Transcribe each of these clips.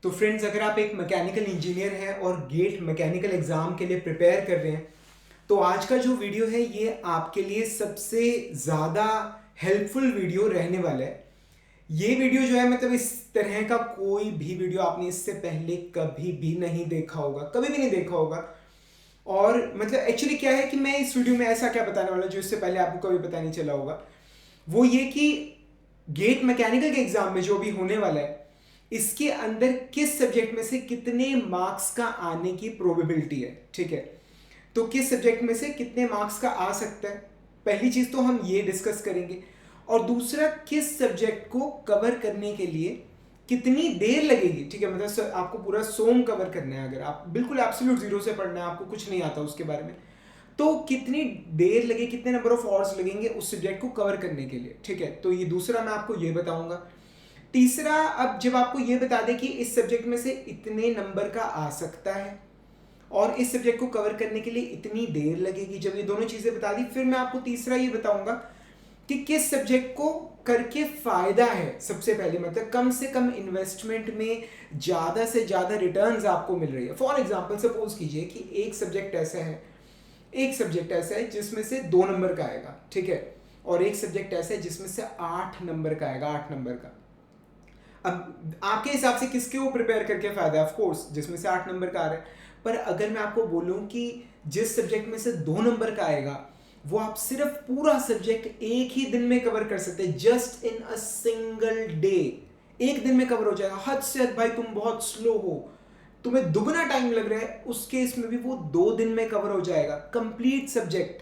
तो फ्रेंड्स, अगर आप एक मैकेनिकल इंजीनियर हैं और गेट मैकेनिकल एग्जाम के लिए प्रिपेयर कर रहे हैं तो आज का जो वीडियो है ये आपके लिए सबसे ज़्यादा हेल्पफुल वीडियो रहने वाला है। ये वीडियो जो है मतलब इस तरह का कोई भी वीडियो आपने इससे पहले कभी भी नहीं देखा होगा, कभी भी नहीं देखा होगा। और मतलब एक्चुअली क्या है कि मैं इस वीडियो में ऐसा क्या बताने वाला जो इससे पहले आपको कभी पता नहीं चला होगा, वो ये कि गेट मैकेनिकल के एग्जाम में जो भी होने वाला है इसके अंदर किस सब्जेक्ट में से कितने मार्क्स का आने की प्रोबेबिलिटी है। ठीक है, तो किस सब्जेक्ट में से कितने मार्क्स का आ सकता है, पहली चीज तो हम ये डिस्कस करेंगे। और दूसरा, किस सब्जेक्ट को कवर करने के लिए कितनी देर लगेगी। ठीक है, मतलब आपको पूरा सोम कवर करना है, अगर आप बिल्कुल एब्सोल्यूट जीरो से पढ़ना है, आपको कुछ नहीं आता उसके बारे में, तो कितनी देर लगे, कितने नंबर ऑफ आवर्स लगेंगे उस सब्जेक्ट को कवर करने के लिए। ठीक है, तो ये दूसरा मैं आपको ये बताऊंगा। तीसरा, अब जब आपको ये बता दें कि इस सब्जेक्ट में से इतने नंबर का आ सकता है और इस सब्जेक्ट को कवर करने के लिए इतनी देर लगेगी, जब ये दोनों चीजें बता दी, फिर मैं आपको तीसरा ये बताऊंगा कि किस सब्जेक्ट को करके फायदा है। सबसे पहले मतलब कम से कम इन्वेस्टमेंट में ज्यादा से ज्यादा रिटर्न्स आपको मिल रही है। फॉर एग्जांपल सपोज कीजिए कि एक सब्जेक्ट ऐसा है जिसमें से 2 नंबर का आएगा, ठीक है, और एक सब्जेक्ट ऐसा है जिसमें से 8 नंबर का आएगा, 8 नंबर का। अब आपके हिसाब से किसके वो प्रिपेयर करके फायदा है? ऑफ कोर्स जिसमें से 8 नंबर का आ रहा है। पर अगर मैं आपको बोलूं कि जिस सब्जेक्ट में से 2 नंबर का आएगा वो आप सिर्फ पूरा सब्जेक्ट एक ही दिन में कवर कर सकते हैं, just in a single day, एक दिन में कवर हो जाएगा। हद से हद भाई तुम बहुत स्लो हो, तुम्हें दुगना टाइम लग रहा है, उस केस में भी वो 2 दिन में कवर हो जाएगा कंप्लीट सब्जेक्ट।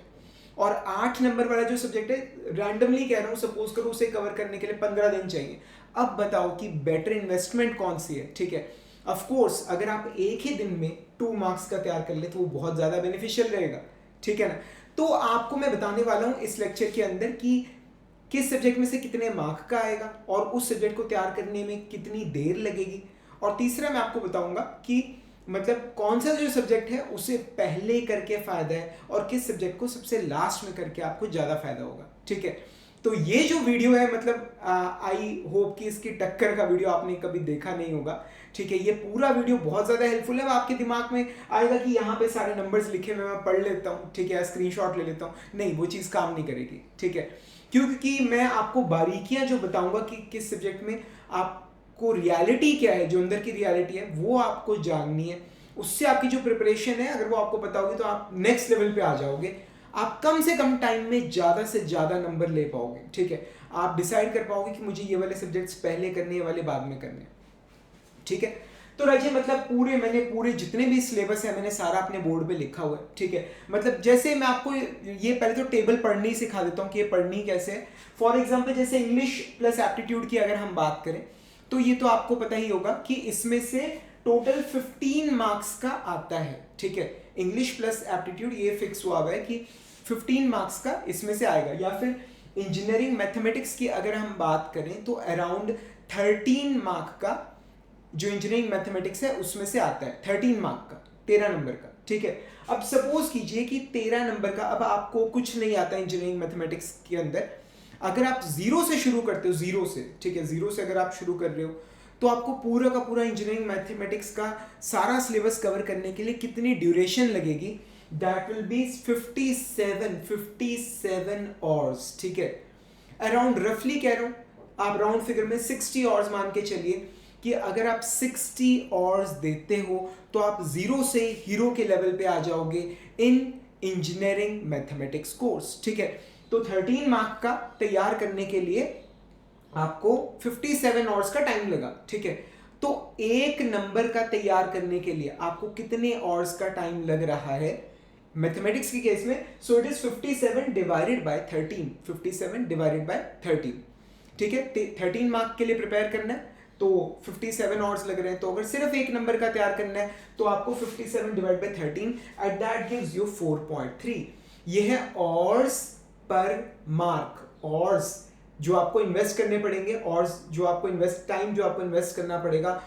और 8 नंबर वाला जो सब्जेक्ट है, रैंडमली कह रहा हूं, सपोज करो उसे कवर करने के लिए 15 दिन चाहिए। अब बताओ कि बेटर इन्वेस्टमेंट कौन सी है। ठीक है, ऑफ कोर्स अगर आप एक ही दिन में 2 मार्क्स का तैयार कर ले तो वो बहुत ज्यादा बेनिफिशियल रहेगा। ठीक है ना, तो आपको मैं बताने वाला हूं इस लेक्चर के अंदर कि किस सब्जेक्ट में से कितने मार्क का आएगा और उस सब्जेक्ट को तैयार करने में कितनी देर लगेगी। और तीसरा मैं आपको बताऊंगा कि मतलब कौन सा जो सब्जेक्ट है उसे पहले करके फायदा है और किस सब्जेक्ट को सबसे लास्ट में करके आपको ज्यादा फायदा होगा। ठीक है, तो ये जो वीडियो है मतलब आई होप कि इसकी टक्कर का वीडियो आपने कभी देखा नहीं होगा। ठीक है, ये पूरा वीडियो बहुत ज्यादा हेल्पफुल है। आपके दिमाग में आएगा कि यहाँ पे सारे नंबर्स लिखे हुए मैं पढ़ लेता हूँ, ठीक है, स्क्रीनशॉट ले लेता हूँ, नहीं, वो चीज काम नहीं करेगी। ठीक है, क्योंकि मैं आपको बारीकियां जो बताऊंगा कि किस सब्जेक्ट में आपको रियलिटी क्या है, जो अंदर की रियलिटी है वो आपको जाननी है। उससे आपकी जो प्रिपरेशन है अगर वो आपको पता होगी तो आप नेक्स्ट लेवल पे आ जाओगे। आप कम से कम टाइम में ज्यादा से ज्यादा नंबर ले पाओगे। ठीक है, आप डिसाइड कर पाओगे कि मुझे ये वाले सब्जेक्ट्स पहले करने, ये वाले बाद में करने। ठीक है, तो राजी मतलब मैंने पूरे जितने भी सिलेबस है मैंने सारा अपने बोर्ड पे लिखा हुआ है। ठीक है, मतलब जैसे मैं आपको ये पहले तो टेबल पढ़नी सिखा देता हूँ कि ये पढ़नी कैसे है। फॉर एग्जांपल जैसे इंग्लिश प्लस एप्टीट्यूड की अगर हम बात करें तो ये तो आपको पता ही होगा कि इसमें से टोटल 15 मार्क्स का आता है। ठीक है, इंग्लिश प्लस एप्टीट्यूड ये फिक्स हुआ है कि 15 मार्क्स का इसमें से आएगा। या फिर इंजीनियरिंग मैथमेटिक्स की अगर हम बात करें तो अराउंड 13 मार्क का जो इंजीनियरिंग मैथमेटिक्स है उसमें से आता है, 13 मार्क का, 13 नंबर का। ठीक है, अब सपोज कीजिए कि 13 नंबर का, अब आपको कुछ नहीं आता इंजीनियरिंग मैथमेटिक्स के अंदर, अगर आप जीरो से शुरू करते हो, जीरो से, ठीक है, जीरो से अगर आप शुरू कर रहे हो तो आपको पूरा का पूरा इंजीनियरिंग मैथमेटिक्स का सारा सिलेबस कवर करने के लिए कितनी ड्यूरेशन लगेगी? That will be 57 hours. ठीक है, अराउंड रफली कह रहा हूं, आप राउंड फिगर में 60 आवर्स मान के चलिए कि अगर आप 60 आवर्स देते हो तो आप जीरो से हीरो के लेवल पे आ जाओगे इन इंजीनियरिंग मैथमेटिक्स कोर्स। ठीक है, तो 13 मार्क का तैयार करने के लिए आपको 57 आवर्स का टाइम लगा। ठीक है, तो एक नंबर का तैयार करने के लिए आपको कितने आवर्स का टाइम लग रहा है मैथमेटिक्स के केस में? So it is 57 divided by 13, 57 divided by 13। ठीक है, 13 मार्क के लिए प्रिपेयर करना है तो 57 आवर्स लग रहे हैं। तो अगर सिर्फ एक नंबर का तैयार करना है तो आपको 57 divide by 13 at that gives you 4.3। ये है आवर्स पर मार्क, आवर्स जो आपको इन्वेस्ट करने पड़ेंगे और जो आपको इन्वेस्ट करना पड़ेगा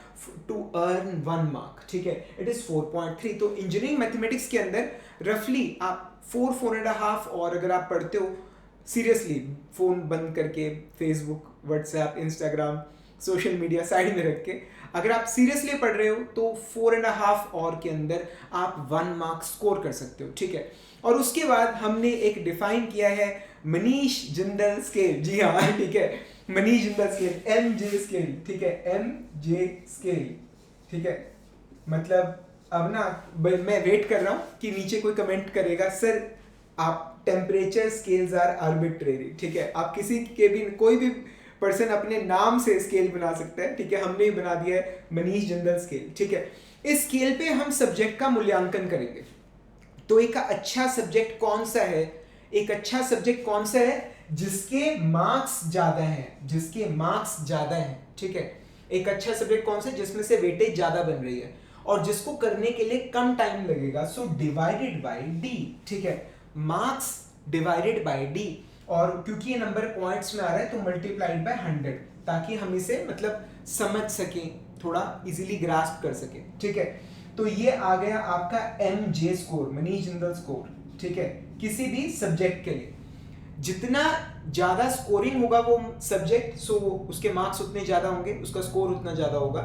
टू अर्न 1 मार्क। ठीक है, इट इज 4.3। तो इंजीनियरिंग मैथमेटिक्स के अंदर रफली आप 4.5 और अगर आप पढ़ते हो सीरियसली, फोन बंद करके Facebook, WhatsApp, Instagram social media side में रख के, अगर आप सीरियसली पढ़ रहे हो तो 4.5 और के अंदर आप 1 मार्क स्कोर कर सकते हो, ठीक है। और उसके बाद हमने एक डिफाइन किया है मनीष जिंदल स्केल, जी हाँ ठीक है, Manish Jindal scale, MJ scale, ठीक है, MJ स्केल, ठीक है। मतलब अब ना मैं वेट कर रहा हूँ कि नीचे कोई कमेंट करेगा सर आप टेम्परेचर स्केल्स आर आर्बिट्रेरी, ठीक है। आप किसी के भी कोई भी पर्सन अपने नाम से स्केल बना सकता है, ठीक है। हमने बना दिया है मनीष जिंदल स्केल, ठीक है। इस स्केल पे हम सब्जेक्ट का मूल्यांकन करेंगे। तो एक अच्छा सब्जेक्ट कौन सा है, एक अच्छा सब्जेक्ट कौन सा है जिसके मार्क्स ज्यादा हैं, जिसके मार्क्स ज्यादा हैं, ठीक है। एक अच्छा सब्जेक्ट कौन सा है जिसमें से वेटेज ज्यादा बन रही है और जिसको करने के लिए कम टाइम लगेगा। सो डिवाइडेड बाय डी, ठीक है, मार्क्स डिवाइडेड बाय डी। और क्योंकि ये नंबर पॉइंट्स में आ रहा है तो मल्टीप्लाइड बाय 100, ताकि हम इसे मतलब समझ सकें, थोड़ा इजीली ग्रास्प कर सकें, ठीक है। तो ये आ गया आपका MJ score, Manish Jindal score, ठीक है, किसी भी सब्जेक्ट के लिए। जितना ज्यादा स्कोरिंग होगा वो सब्जेक्ट, सो उसके मार्क्स उतने ज्यादा होंगे, उसका स्कोर उतना ज्यादा होगा।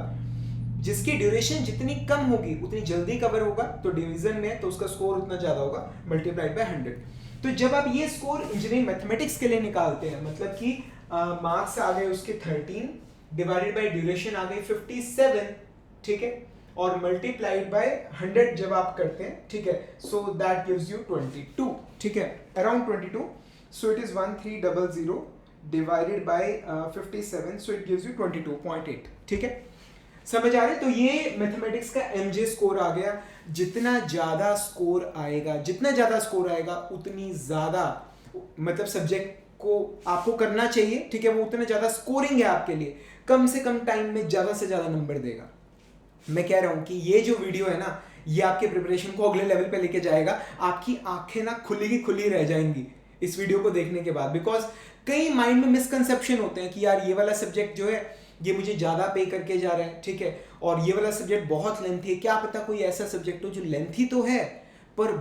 जिसकी ड्यूरेशन जितनी कम होगी उतनी जल्दी कवर होगा, तो डिवीजन में तो उसका स्कोर उतना ज्यादा होगा, मल्टीप्लाइड बाय 100। तो जब आप ये स्कोर इंजीनियरिंग मैथमेटिक्स के लिए निकालते हैं, मतलब कि मार्क्स आ गए उसके 13 डिवाइडेड बाय ड्यूरेशन आ गई 57, ठीक है, और मल्टीप्लाइड बाय 100 जब आप करते हैं, ठीक है, सो दैट गिव्स यू 22, ठीक है, around 22। So it is 1300 divided by 57, so it gives you 22.8, ठीक है। समझ आ रहे? तो ये मैथमेटिक्स का MJ स्कोर आ गया। जितना ज्यादा स्कोर आएगा, जितना ज्यादा स्कोर आएगा उतनी ज्यादा मतलब सब्जेक्ट को आपको करना चाहिए, ठीक है, वो उतना ज्यादा स्कोरिंग है आपके लिए, कम से कम टाइम में ज्यादा से ज्यादा नंबर देगा। मैं कह रहा हूं कि ये जो वीडियो है ना, ये आपके प्रिपरेशन को अगले लेवल पे लेके जाएगा। आपकी आंखें ना खुली की खुली रह जाएंगी इस वीडियो को देखने के बाद, बिकॉज कई माइंड में मिसकंसेप्शन होते हैं कि यार ये वाला सब्जेक्ट जो है ये मुझे ज्यादा पे करके जा रहा है, ठीक है, और ये वाला सब्जेक्ट बहुत लेंथी है। क्या पता कोई ऐसा सब्जेक्ट हो जो लेंथी तो है पर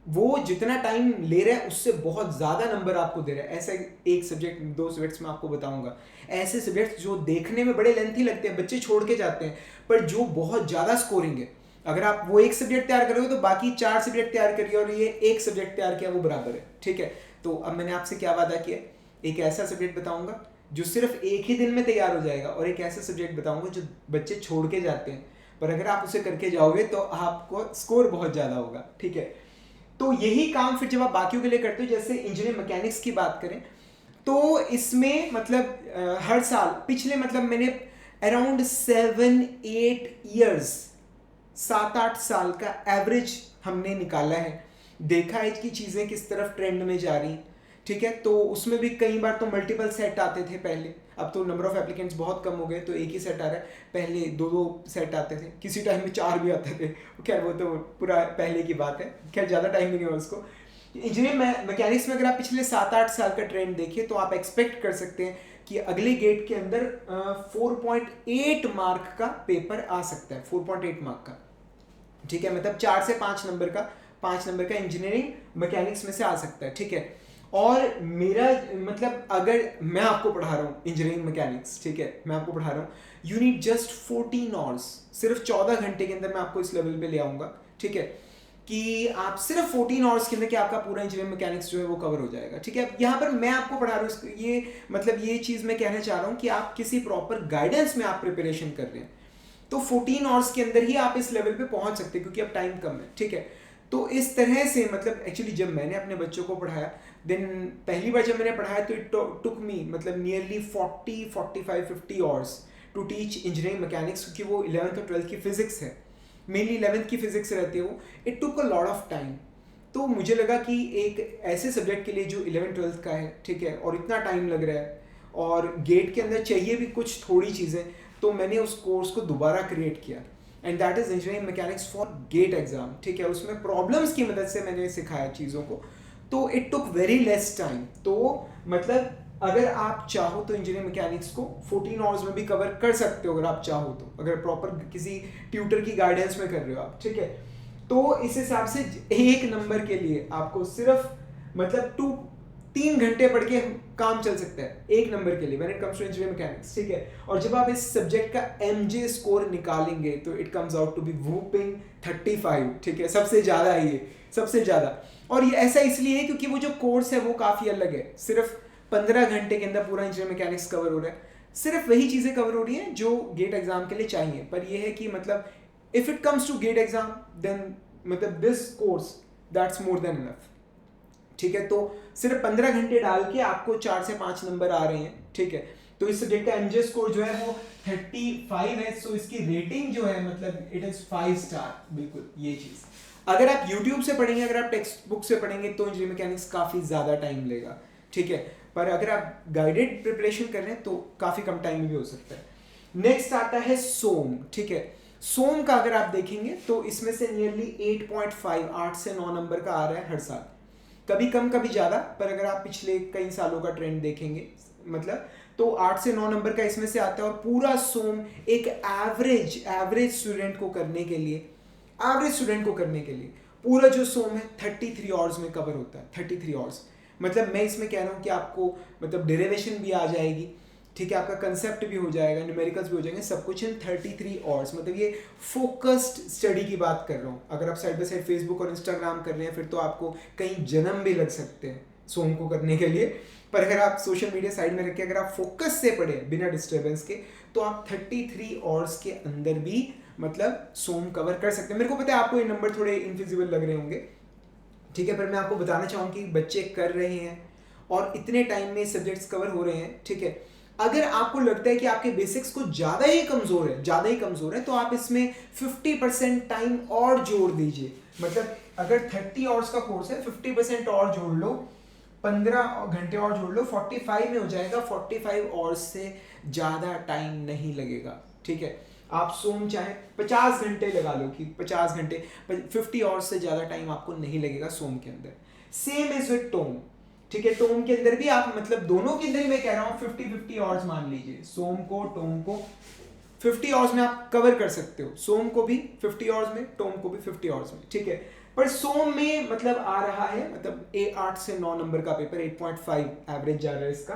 वो जितना टाइम ले रहा है उससे बहुत ज्यादा नंबर आपको दे रहा है। ऐसा एक सब्जेक्ट, 2 सब्जेक्ट्स में आपको बताऊंगा, ऐसे सब्जेक्ट्स जो देखने में बड़े लेंथी लगते हैं, बच्चे छोड़ के जाते हैं, पर जो बहुत ज्यादा स्कोरिंग है। अगर आप वो एक सब्जेक्ट तैयार करोगे तो बाकी 4 सब्जेक्ट तैयार करिए, और ये एक सब्जेक्ट तैयार किया वो बराबर है, ठीक है। तो अब मैंने आपसे क्या वादा किया, एक ऐसा सब्जेक्ट बताऊंगा जो सिर्फ एक ही दिन में तैयार हो जाएगा, और एक ऐसा सब्जेक्ट बताऊंगा जो बच्चे छोड़ के जाते हैं, पर अगर आप उसे करके जाओगे तो आपको स्कोर बहुत ज्यादा होगा, ठीक है। तो यही काम फिर जब आप बाकियों के लिए करते हो, जैसे इंजीनियरिंग मैकेनिक्स की बात करें तो इसमें मतलब हर साल पिछले मतलब मैंने अराउंड 7-8 ईयर्स, 7-8 साल का एवरेज हमने निकाला है, देखा है कि चीज़ें किस तरफ ट्रेंड में जा रही, ठीक है। तो उसमें भी कई बार तो मल्टीपल सेट आते थे पहले, अब तो नंबर ऑफ एप्लीकेंट्स बहुत कम हो गए तो एक ही सेट आ रहा है। पहले 2-2 सेट आते थे, किसी टाइम में 4 भी आते थे, खैर वो तो पूरा पहले की बात है, खैर ज़्यादा टाइम भी नहीं हुआ उसको। इंजीनियरिंग मैकेनिक्स में अगर आप पिछले 7-8 साल का ट्रेंड देखिए तो आप एक्सपेक्ट कर सकते हैं कि अगले गेट के अंदर 4.8 मार्क का पेपर आ सकता है, 4.8 मार्क का, ठीक है, मतलब 4 से 5 नंबर का, 5 नंबर का इंजीनियरिंग मैकेनिक्स में से आ सकता है, ठीक है। और मेरा मतलब अगर मैं आपको पढ़ा रहा हूँ इंजीनियरिंग मैकेनिक्स, ठीक है, मैं आपको पढ़ा रहा हूँ, यू नीड जस्ट 14 आवर्स, सिर्फ 14 घंटे के अंदर मैं आपको इस लेवल पे ले आऊँगा, ठीक है, कि आप सिर्फ 14 आवर्स के अंदर कि आपका पूरा इंजीनियरिंग मैकेनिक्स जो है वो कवर हो जाएगा, ठीक है। यहाँ पर मैं आपको पढ़ा रहा हूँ, ये मतलब ये चीज़ मैं कहना चाह रहा हूँ कि आप किसी प्रॉपर गाइडेंस में आप प्रिपरेशन कर रहे हैं तो 14 आवर्स के अंदर ही आप इस लेवल पे पहुंच सकते हैं, क्योंकि अब टाइम कम है, ठीक है। तो इस तरह से मतलब एक्चुअली जब मैंने अपने बच्चों को पढ़ाया, देन पहली बार जब मैंने पढ़ाया तो इट टुक मी मतलब nearly 40, 45, 50 hours to teach engineering mechanics, क्योंकि वो 11th और 12th की फिजिक्स है, मेनली 11th की फिजिक्स रहती है वो, it took a lot of time. तो मुझे लगा कि एक ऐसे सब्जेक्ट के लिए जो 11th-12th का है, ठीक है, और इतना टाइम लग रहा है और गेट के अंदर चाहिए भी कुछ थोड़ी चीज़ें, तो मैंने उस कोर्स को दोबारा क्रिएट किया, and that is engineering mechanics for GATE exam, ठीक है। उसमें प्रॉब्लम्स की मदद से मैंने सिखाया चीज़ों को, तो it took very less time. तो मतलब अगर आप चाहो तो इंजीनियरिंग मैकेनिक्स को 14 आवर्स में भी कवर कर सकते हो, अगर आप चाहो तो, अगर प्रॉपर किसी ट्यूटर की गाइडेंस में कर रहे हो आप, ठीक है। तो इस हिसाब से एक नंबर के लिए आपको सिर्फ मतलब 3 घंटे पढ़ के काम चल सकता है 1 नंबर के लिए when it comes to engineering mechanics, ठीक है। और जब आप इस सब्जेक्ट का एमजे स्कोर निकालेंगे तो it comes out to be whopping 35, ठीक है, सबसे ज़्यादा है ये, सबसे ज़्यादा। और ये ऐसा इसलिए है क्योंकि वो जो कोर्स है वो काफ़ी अलग है, सिर्फ 15 घंटे के अंदर पूरा इंजीनियरिंग मैकेनिक्स कवर हो रहा है, सिर्फ वही चीज़ें कवर हो रही हैं जो गेट एग्जाम के लिए चाहिए। पर ये है कि मतलब if it comes to GATE exam then मतलब this course that's more than enough, ठीक है। तो सिर्फ 15 घंटे डाल के आपको 4 से 5 नंबर आ रहे हैं, ठीक है। तो इस सब्जेक्ट का एमजे स्कोर जो है वो 35 है, सो इसकी रेटिंग जो है मतलब इट इज 5 स्टार, बिल्कुल ये चीज़। अगर आप यूट्यूब से पढ़ेंगे, अगर आप टेक्स्ट बुक से पढ़ेंगे तो इंजीनियरिंग मैकेनिक्स काफ़ी ज़्यादा टाइम लेगा, ठीक है। पर अगर आप गाइडेड प्रिपरेशन कर रहे हैं तो काफ़ी कम टाइम में भी हो सकता है। नेक्स्ट आता है सोम, ठीक है। सोम का अगर आप देखेंगे तो इसमें से नियरली 8.5 8 से 9 नंबर का आ रहा है हर साल, कभी कम कभी ज़्यादा। पर अगर आप पिछले कई सालों का ट्रेंड देखेंगे मतलब तो 8 से 9 नंबर का इसमें से आता है। और पूरा सोम एक एवरेज स्टूडेंट को करने के लिए, पूरा जो सोम है 33 आवर्स में कवर होता है, 33 आवर्स। मतलब मैं इसमें कह रहा हूँ कि आपको मतलब डेरिवेशन भी आ जाएगी, ठीक है, आपका कंसेप्ट भी हो जाएगा, न्यूमेरिकल्स भी हो जाएंगे, सब कुछ इन 33 आवर्स। मतलब ये फोकस्ड स्टडी की बात कर रहा हूँ। अगर आप साइड बाय साइड फेसबुक और इंस्टाग्राम कर रहे हैं फिर तो आपको कई जन्म भी लग सकते हैं सोम को करने के लिए। पर अगर आप सोशल मीडिया साइड में रख के अगर आप फोकस से पढ़े बिना डिस्टर्बेंस के तो आप 33 आवर्स के अंदर भी मतलब सोम कवर कर सकते हैं। मेरे को पता है आपको ये नंबर थोड़े इनफिजिबल लग रहे होंगे, ठीक है, पर मैं आपको बताना चाहूँ कि बच्चे कर रहे हैं और इतने टाइम में सब्जेक्ट्स कवर हो रहे हैं, ठीक है। अगर आपको लगता है कि आपके बेसिक्स को ज़्यादा ही कमज़ोर है तो आप इसमें 50% टाइम और जोड़ दीजिए। मतलब अगर 30 आवर्स का कोर्स है 50% और जोड़ लो, 15 घंटे और जोड़ लो, 45 में हो जाएगा। 45 आवर्स से ज़्यादा टाइम नहीं लगेगा, ठीक है। आप सोम चाहे 50 घंटे लगा लो कि 50 घंटे, 50 आवर्स से ज़्यादा टाइम आपको नहीं लगेगा सोम के अंदर। सेम इज विद टोम, ठीक है। टोम के अंदर भी आप मतलब दोनों के अंदर ही मैं कह रहा हूँ 50-50 आवर्स मान लीजिए, सोम को टोम को 50 आवर्स में आप कवर कर सकते हो, सोम को भी 50 आवर्स में, टोम को भी 50 आवर्स में, ठीक है। पर सोम में मतलब आ रहा है मतलब 8 से 9 नंबर का पेपर, 8.5 एवरेज जा रहा है इसका।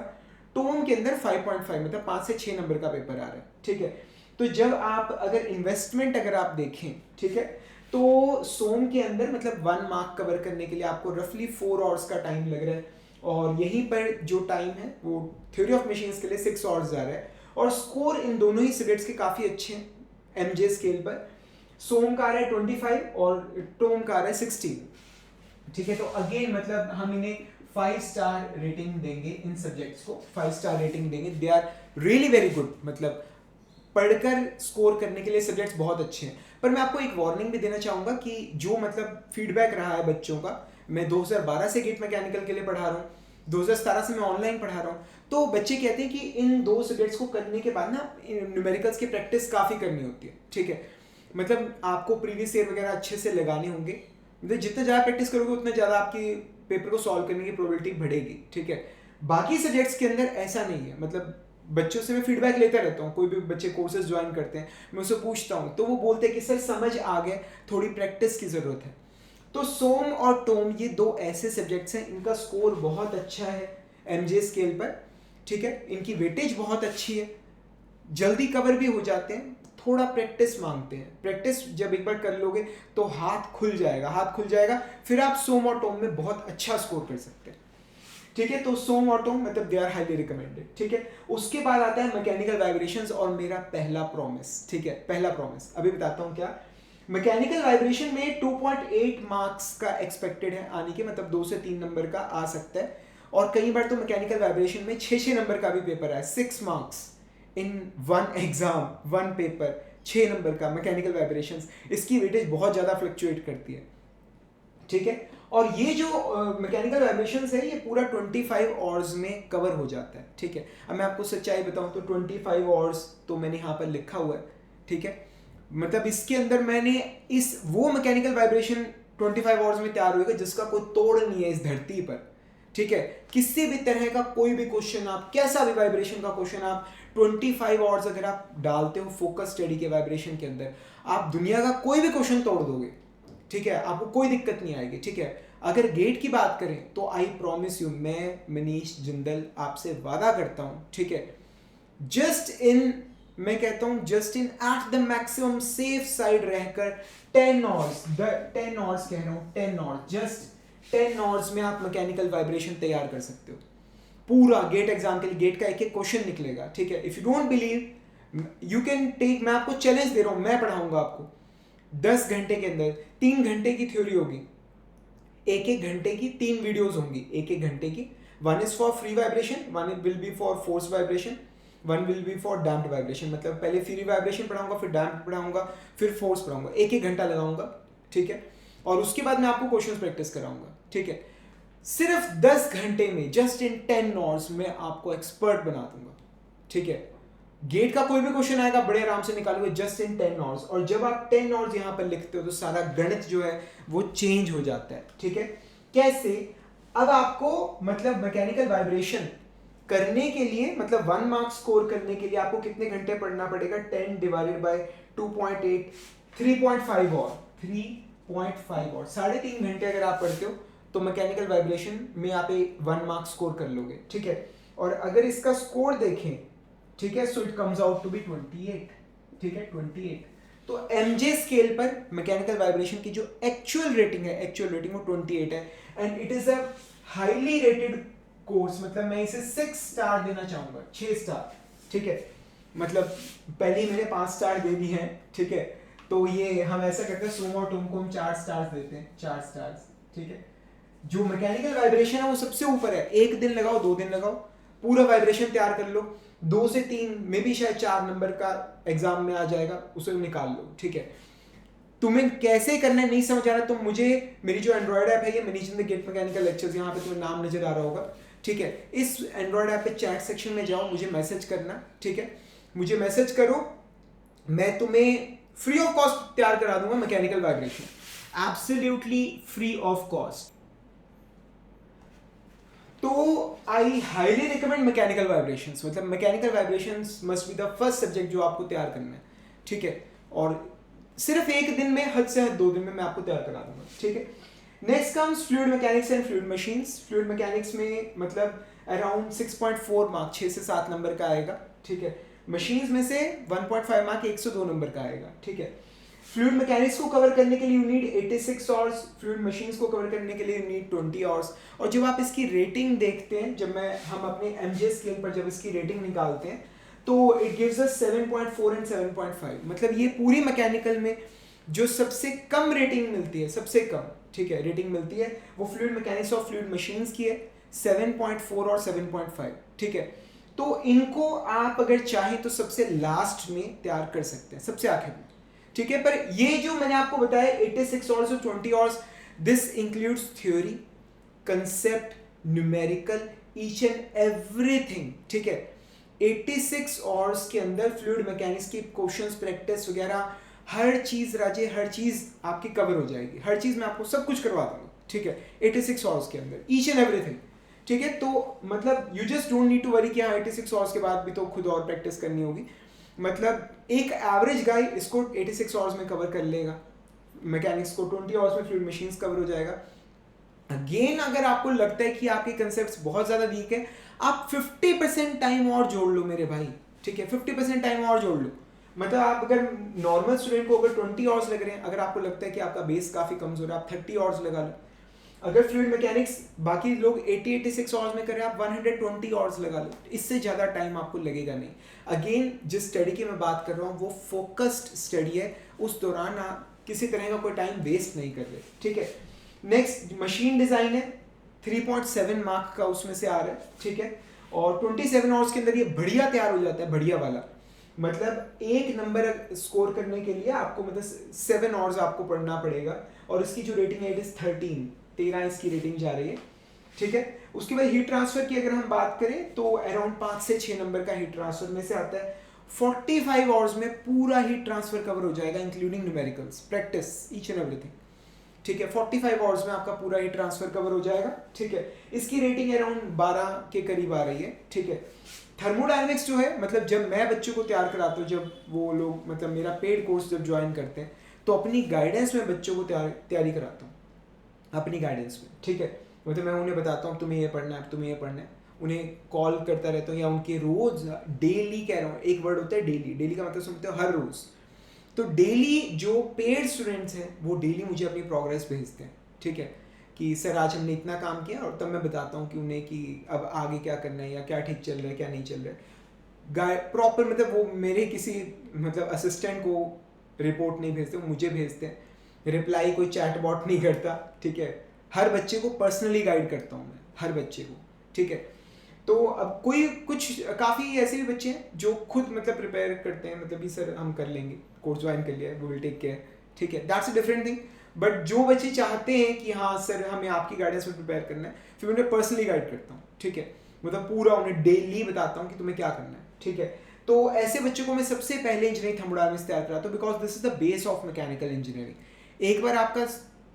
टोम के अंदर 5.5 मतलब 5 से 6 नंबर का पेपर आ रहा है, ठीक है। तो जब आप अगर इन्वेस्टमेंट अगर आप देखें, ठीक है, तो सोम के अंदर मतलब 1 मार्क कवर करने के लिए आपको रफली 4 आवर्स का टाइम लग रहा है। और यहीं पर जो टाइम है वो थ्योरी ऑफ मशीन्स के लिए 6 आवर्स जा रहा है। और स्कोर इन दोनों ही सब्जेक्ट्स के काफ़ी अच्छे हैं एमजे स्केल पर। सोम का आ रहा है 25 और टोम का आ रहा है 16, ठीक है। तो अगेन मतलब हम इन्हें 5 स्टार रेटिंग देंगे, इन सब्जेक्ट्स को 5 स्टार रेटिंग देंगे। They are really very good, मतलब पढ़कर स्कोर करने के लिए सब्जेक्ट्स बहुत अच्छे हैं। पर मैं आपको एक वार्निंग भी देना चाहूँगा कि जो मतलब फीडबैक रहा है बच्चों का, मैं 2012 से गेट मैकेनिकल के लिए पढ़ा रहा हूँ, 2017 से मैं ऑनलाइन पढ़ा रहा हूँ, तो बच्चे कहते हैं कि इन 2 सब्जेक्ट्स को करने के बाद ना न्यूमेरिकल्स की प्रैक्टिस काफ़ी करनी होती है, ठीक है। मतलब आपको प्रीवियस ईयर वगैरह अच्छे से लगाने होंगे, मतलब जितना ज़्यादा प्रैक्टिस करोगे उतना ज़्यादा आपकी पेपर को सॉल्व करने की प्रोबेबिलिटी बढ़ेगी, ठीक है। बाकी सब्जेक्ट्स के अंदर ऐसा नहीं है। मतलब बच्चों से मैं फीडबैक लेता रहता हूँ, कोई भी बच्चे कोर्सेज ज्वाइन करते हैं मैं उससे पूछता हूँ तो वो बोलते हैं कि सर समझ आ गए, थोड़ी प्रैक्टिस की ज़रूरत है। तो सोम और टोम ये 2 ऐसे सब्जेक्ट्स हैं, इनका स्कोर बहुत अच्छा है एमजे स्केल पर, ठीक है। इनकी वेटेज बहुत अच्छी है, जल्दी कवर भी हो जाते हैं, थोड़ा प्रैक्टिस मांगते हैं। प्रैक्टिस जब एक बार कर लोगे तो हाथ खुल जाएगा, फिर आप सोम और टोम में बहुत अच्छा स्कोर कर सकते हैं, ठीक है। तो सोम और टोम मतलब दे आर हाईली रिकमेंडेड, ठीक है। उसके बाद आता है मैकेनिकल वाइब्रेशंस और मेरा पहला प्रॉमिस, ठीक है। पहला प्रॉमिस अभी बताता हूँ क्या। मैकेनिकल वाइब्रेशन में 2.8 मार्क्स का एक्सपेक्टेड है आने के, मतलब 2 से 3 नंबर का आ सकता है। और कई बार तो मैकेनिकल वाइब्रेशन में 6 नंबर का भी पेपर है, 6 marks in 1 exam 1 paper, 6 number का मैकेनिकल वाइब्रेशंस। इसकी वेटेज बहुत ज़्यादा फ्लक्चुएट करती है, ठीक है। और ये जो मैकेनिकल वाइब्रेशंस है ये पूरा 25 आवर्स में कवर हो जाता है, ठीक है। अब मैं आपको सच्चाई बताऊं तो 25 आवर्स तो मैंने यहाँ पर लिखा हुआ है, ठीक है। मतलब इसके अंदर मैंने इस वो मैकेनिकल वाइब्रेशन 25 आवर्स में तैयार होगा जिसका कोई तोड़ नहीं है इस धरती पर, ठीक है। किसी भी तरह का कोई भी क्वेश्चन आप, कैसा भी वाइब्रेशन का क्वेश्चन आप 25 आवर्स अगर आप डालते हो फोकस स्टडी के वाइब्रेशन के अंदर, आप दुनिया का कोई भी क्वेश्चन तोड़ दोगे, ठीक है, आपको कोई दिक्कत नहीं आएगी, ठीक है। अगर गेट की बात करें तो आई प्रॉमिस यू, मैं मनीष जिंदल आपसे वादा करता हूं, ठीक है, जस्ट इन, मैं कहता हूं just in at the maximum safe side रहकर 10 आवर्स, 10 आवर्स कह रहा हूं, 10 आवर्स, जस्ट 10 आवर्स में आप मैकेनिकल वाइब्रेशन तैयार कर सकते हो। पूरा गेट एग्जाम के लिए गेट का एक एक क्वेश्चन निकलेगा, ठीक है। If you don't believe you can take, मैं आपको चैलेंज दे रहा हूं, मैं पढ़ाऊंगा आपको 10 घंटे के अंदर 3 घंटे की थ्योरी होगी, एक एक घंटे की 3 वीडियोस होंगी, एक एक घंटे की। One is for free vibration, one will be for force vibration, one will be for damped vibration. मतलब पहले फ्री वाइब्रेशन पढ़ाऊंगा, फिर डैम्प्ड पढ़ाऊंगा, फिर फोर्स पढ़ाऊंगा, एक एक घंटा लगाऊंगा, ठीक है। और उसके बाद मैं आपको क्वेश्चन प्रैक्टिस कराऊंगा, ठीक है। सिर्फ 10 घंटे में, जस्ट इन 10 आवर्स में आपको एक्सपर्ट बना दूंगा, ठीक है। गेट का कोई भी क्वेश्चन आएगा बड़े आराम से निकालोगे जस्ट इन 10 आवर्स। और जब आप 10 आवर्स यहां पर लिखते हो तो सारा गणित जो है वो चेंज हो जाता है, ठीक है। कैसे? अब आपको मतलब मैकेनिकल वाइब्रेशन करने के लिए, मतलब 1 मार्क्स स्कोर करने के लिए आपको कितने घंटे पढ़ना पड़ेगा? 10 डिवाइडेड बाय 2.8, 3.5 और 3.5 और 3.5 घंटे अगर आप पढ़ते हो तो मैकेनिकल वाइब्रेशन में आप 1 मार्क्स स्कोर कर लोगे, ठीक है। और अगर इसका स्कोर देखें, ठीक है, so it comes out to be 28, ठीक है, 28। तो एमजे स्केल पर मैकेनिकल वाइब्रेशन की जो एक्चुअल रेटिंग है, एक्चुअल रेटिंग वो 28 है, and it is a highly rated course. मतलब मैं इसे 6 स्टार देना चाहूंगा, 6 स्टार, ठीक है। मतलब पहले ही मैंने 5 स्टार दे दी है, ठीक है। तो ये हम ऐसा करते हैं, सुम और तुमको हम 4 स्टार्स देते हैं, 4 स्टार्स, ठीक है। जो मैकेनिकल वाइब्रेशन है वो सबसे ऊपर है, 1 दिन लगाओ, 2 दिन लगाओ, पूरा वाइब्रेशन तैयार कर लो, 2 से 3 में भी शायद 4 नंबर का एग्जाम में आ जाएगा, उसे निकाल लो, ठीक है। तुम्हें कैसे करना है नहीं समझ आ रहा तो मुझे, मेरी जो एंड्रॉइड ऐप है ये Manish Jindal GATE mechanical lectures, यहाँ पे तुम्हें नाम नजर आ रहा होगा, ठीक है। इस एंड्रॉइड ऐप पे चैट सेक्शन में जाओ, मुझे मैसेज करना, ठीक है। मुझे मैसेज करो, मैं तुम्हें फ्री ऑफ कॉस्ट तैयार करा दूंगा mechanical vibration, absolutely free of cost. तो I highly recommend mechanical vibrations. मतलब mechanical vibrations must be the first subject जो आपको तैयार करना है, ठीक है। और सिर्फ 1 दिन में, हद से हद 2 दिन में मैं आपको तैयार करा दूंगा, ठीक है। Next comes fluid mechanics and fluid machines. Fluid mechanics में मतलब अराउंड 6.4 मार्क, 6 से 7 नंबर का आएगा, ठीक है। मशीन्स में से 1.5 मार्क, 102 नंबर का आएगा, ठीक है। फ्लूइड मैकेनिक्स को कवर करने के लिए you need 86 hours, fluid machines को कवर करने के लिए यू नीड 20 आवर्स। और जब आप इसकी रेटिंग देखते हैं, जब हम अपने एमजे स्केल पर जब इसकी रेटिंग निकालते हैं तो इट गिव्स अस 7.4 एंड 7.5। मतलब ये पूरी मैकेनिकल में जो सबसे कम रेटिंग मिलती है, सबसे कम, ठीक है, रेटिंग मिलती है वो फ्लूइड मैकेनिक्स और फ्लूइड मशीन्स की है, 7.4 और 7.5, ठीक है। तो इनको आप अगर चाहें तो सबसे लास्ट में तैयार कर सकते हैं, सबसे आखिर में, ठीक है। पर ये जो मैंने आपको बताया 86 आवर्स और 20 hours, this includes theory, concept, numerical, each and everything, ठीक है। 86 आवर्स के अंदर फ्लूइड मैकेनिक्स की क्वेश्चंस, प्रैक्टिस वगैरह हर चीज राजे, हर चीज आपकी कवर हो जाएगी, हर चीज मैं आपको सब कुछ करवा दूंगा, ठीक है, 86 आवर्स के अंदर, ईच एंड एवरीथिंग, ठीक है। तो मतलब you just don't need to worry कि हाँ 86 आवर्स के बाद भी तो खुद और प्रैक्टिस करनी होगी। मतलब एक एवरेज गाय इसको 86 आवर्स में कवर कर लेगा, मैकेनिक्स को 20 आवर्स में फ्लूइड मशीन्स कवर हो जाएगा। अगेन अगर आपको लगता है कि आपके कंसेप्ट्स बहुत ज़्यादा वीक है, आप 50% टाइम और जोड़ लो मेरे भाई, ठीक है, 50% टाइम और जोड़ लो। मतलब आप अगर नॉर्मल स्टूडेंट को अगर 20 आवर्स लग रहे हैं, अगर आपको लगता है कि आपका बेस काफ़ी कमजोर है, आप 30 आवर्स लगा लो। अगर फ्लूइड मैकेनिक्स बाकी लोग 86 आवर्स में करें, आप 120 आवर्स लगा लो, इससे ज़्यादा टाइम आपको लगेगा नहीं। अगेन जिस स्टडी की मैं बात कर रहा हूँ वो फोकस्ड स्टडी है, उस दौरान आप किसी तरह का कोई टाइम वेस्ट नहीं कर रहे, ठीक है। नेक्स्ट मशीन डिज़ाइन है, 3.7 मार्क का उसमें से आ रहा है, ठीक है। और 27 आवर्स के अंदर ये बढ़िया तैयार हो जाता है, बढ़िया वाला। मतलब 1 नंबर स्कोर करने के लिए आपको मतलब 7 आवर्स आपको पढ़ना पड़ेगा, और इसकी जो रेटिंग है इट इज़ 13 इसकी रेटिंग जा रही है, ठीक है। उसके बाद हीट ट्रांसफर की अगर हम बात करें तो अराउंड 5 से 6 नंबर का हीट ट्रांसफर में से आता है। 45 आवर्स में पूरा हीट ट्रांसफर कवर हो जाएगा, including numericals, practice, each and everything, ठीक है। 45 आवर्स में आपका पूरा हीट ट्रांसफर कवर हो जाएगा, ठीक है। इसकी रेटिंग अराउंड 12 के करीब आ रही है, ठीक है। थर्मोडायनेमिक्स जो है, मतलब जब मैं बच्चों को तैयार कराता हूँ, जब वो लोग मतलब मेरा पेड कोर्स जब ज्वाइन करते हैं तो अपनी गाइडेंस में बच्चों को तैयारी कराता हूँ, अपनी गाइडेंस में, ठीक है। मतलब मैं उन्हें बताता हूँ तुम्हें ये पढ़ना है, तुम्हें ये पढ़ना है, उन्हें कॉल करता रहता हूँ या उनके रोज डेली कह रहा हूँ, एक वर्ड होता है डेली, डेली का मतलब समझते हो हर रोज। तो डेली जो पेड स्टूडेंट्स हैं वो डेली मुझे अपनी प्रोग्रेस भेजते हैं, ठीक है, कि सर आज हमने इतना काम किया, और तब मैं बताता हूँ कि उन्हें कि अब आगे क्या करना है या क्या ठीक चल रहा है क्या नहीं चल रहा है। प्रॉपर मतलब वो मेरे किसी मतलब असिस्टेंट को रिपोर्ट नहीं भेजते, वो मुझे भेजते हैं। रिप्लाई कोई चैट बॉट नहीं करता, ठीक है। हर बच्चे को पर्सनली गाइड करता हूँ मैं, हर बच्चे को, ठीक है। तो अब कोई कुछ काफ़ी ऐसे भी बच्चे हैं जो खुद मतलब प्रिपेयर करते हैं, मतलब भी सर हम कर लेंगे, कोर्स ज्वाइन कर लिया, वी विल टेक केयर, ठीक है, that's a different thing. But जो बच्चे चाहते हैं कि हाँ सर हमें आपकी गाइडेंस में प्रिपेयर करना है, फिर उन्हें पर्सनली गाइड करता हूँ, ठीक है। मतलब पूरा उन्हें डेली बताता हूँ कि तुम्हें क्या करना है, ठीक है। तो ऐसे बच्चों को मैं सबसे पहले इंजीनियरिंग थर्मोडायनामिक्स तैयार कराता हूँ, because this is the base of mechanical engineering. एक बार आपका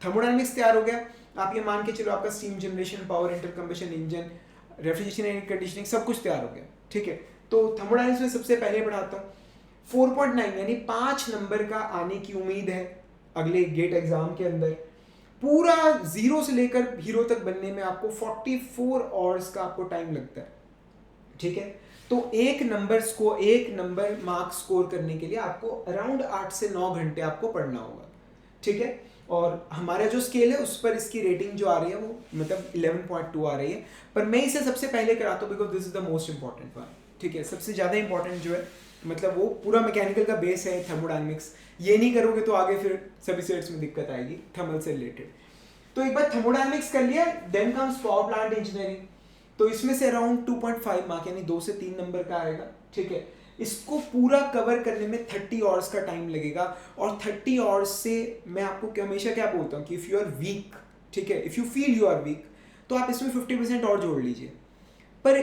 थर्मोडायनामिक्स तैयार हो गया, आप ये मान के चलो आपका steam generation, power internal combustion engine, refrigeration and conditioning सब कुछ तैयार हो गया, ठीक है। तो थर्मोडायनामिक्स में सबसे पहले पढ़ाता हूँ। 4.9 यानी 5 नंबर का आने की उम्मीद है अगले गेट एग्जाम के अंदर। पूरा जीरो से लेकर हीरो तक बनने में आपको 44 आवर्स का आपको टाइम लगता है, ठीक है। तो एक नंबर मार्क्स स्कोर करने के लिए आपको अराउंड 8 से 9 घंटे आपको पढ़ना होगा, ठीक है। और हमारा जो स्केल है उस पर इसकी रेटिंग जो आ रही है वो मतलब 11.2 आ रही है, पर मैं इसे सबसे पहले कराता हूँ because this is the most important one, ठीक है। सबसे ज़्यादा इंपॉर्टेंट जो है मतलब वो पूरा मैकेनिकल का बेस है थर्मोडायनामिक्स। ये नहीं करोगे तो आगे फिर सभी सेट्स में दिक्कत आएगी थर्मल से रिलेटेड। तो एक बार थर्मोडायनामिक्स कर लिया, then comes power plant engineering. तो इसमें से अराउंड 2.5 मार्क यानी 2 से 3 नंबर का आएगा, ठीक है। इसको पूरा कवर करने में 30 आवर्स का टाइम लगेगा, और 30 आवर्स से मैं आपको हमेशा क्या बोलता हूँ कि इफ़ यू आर वीक, ठीक है, if you feel you are weak, तो आप इसमें 50% और जोड़ लीजिए। पर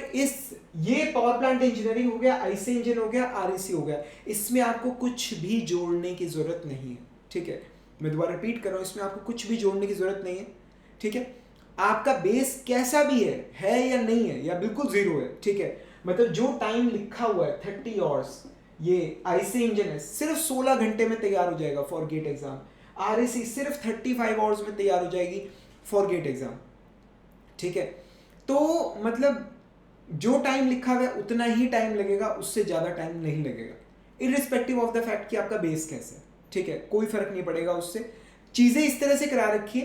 ये पावर प्लांट इंजीनियरिंग हो गया, आईसी इंजन हो गया, आरएसी हो गया, इसमें आपको कुछ भी जोड़ने की जरूरत नहीं है, ठीक है। मैं दोबारा रिपीट कर रहा हूँ, इसमें आपको कुछ भी जोड़ने की जरूरत नहीं है, ठीक है। आपका बेस कैसा भी है या नहीं है या बिल्कुल जीरो है, ठीक है। मतलब जो टाइम लिखा हुआ है 30 आवर्स, ये आईसी इंजन है सिर्फ 16 घंटे में तैयार हो जाएगा फॉर गेट एग्जाम। आरएसी सिर्फ 35 आवर्स में तैयार हो जाएगी फॉर गेट एग्जाम, ठीक है। तो मतलब जो टाइम लिखा हुआ है उतना ही टाइम लगेगा, उससे ज़्यादा टाइम नहीं लगेगा, इररिस्पेक्टिव ऑफ द फैक्ट कि आपका बेस कैसा है, ठीक है। कोई फर्क नहीं पड़ेगा उससे। चीज़ें इस तरह से करा रखिए